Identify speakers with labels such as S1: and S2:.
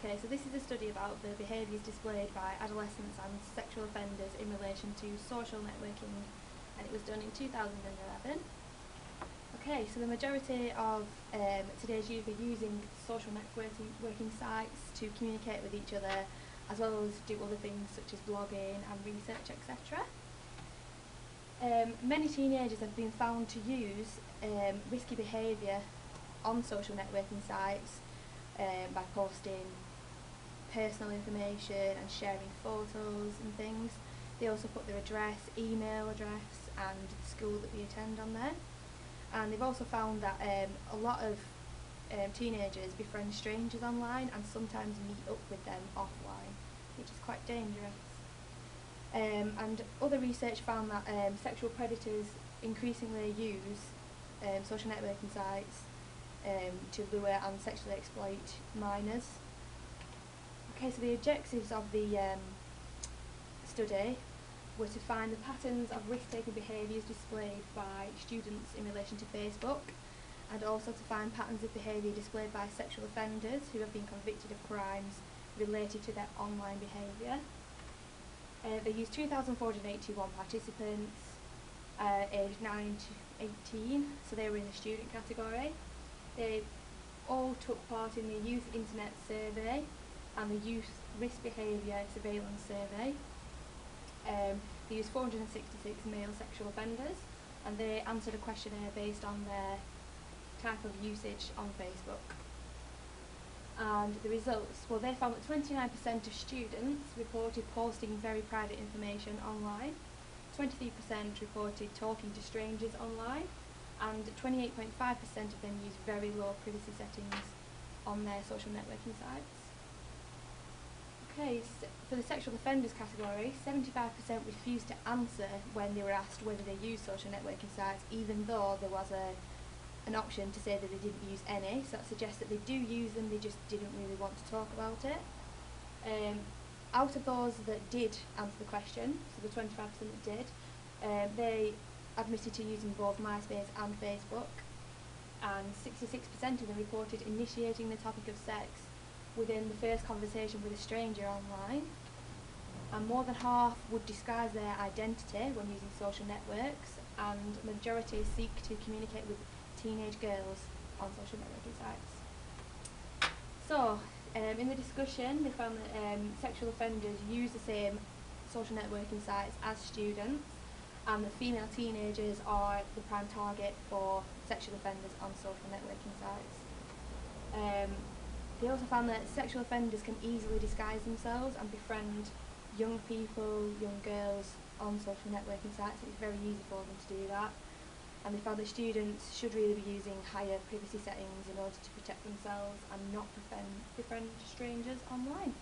S1: Okay, so this is a study about the behaviours displayed by adolescents and sexual offenders in relation to social networking, and it was done in 2011. Okay, so the majority of today's youth are using social networking sites to communicate with each other, as well as do other things such as blogging and research, etc. Many teenagers have been found to use risky behaviour on social networking sites by posting personal information and sharing photos and things. They also put their address, email address and the school that they attend on there. And they've also found that a lot of teenagers befriend strangers online and sometimes meet up with them offline, which is quite dangerous. And other research found that sexual predators increasingly use social networking sites to lure and sexually exploit minors. Okay, so the objectives of the study were to find the patterns of risk-taking behaviours displayed by students in relation to Facebook, and also to find patterns of behaviour displayed by sexual offenders who have been convicted of crimes related to their online behaviour. They used 2,481 participants aged 9 to 18, so they were in the student category. They all took part in the Youth Internet Survey and the Youth Risk Behaviour Surveillance Survey. They used 466 male sexual offenders, and they answered a questionnaire based on their type of usage on Facebook. And the results, well, they found that 29% of students reported posting very private information online, 23% reported talking to strangers online, and 28.5% of them used very low privacy settings on their social networking sites. Okay, so for the sexual offenders category, 75% refused to answer when they were asked whether they used social networking sites, even though there was an option to say that they didn't use any, so that suggests that they do use them, they just didn't really want to talk about it. Out of those that did answer the question, so the 25% that did, they admitted to using both MySpace and Facebook, and 66% of them reported initiating the topic of sex within the first conversation with a stranger online, and more than half would disguise their identity when using social networks, and the majority seek to communicate with teenage girls on social networking sites. So, in the discussion, they found that sexual offenders use the same social networking sites as students, and the female teenagers are the prime target for sexual offenders on social networking sites. They also found that sexual offenders can easily disguise themselves and befriend young people, young girls on social networking sites. It's very easy for them to do that. And they found that students should really be using higher privacy settings in order to protect themselves and not befriend strangers online.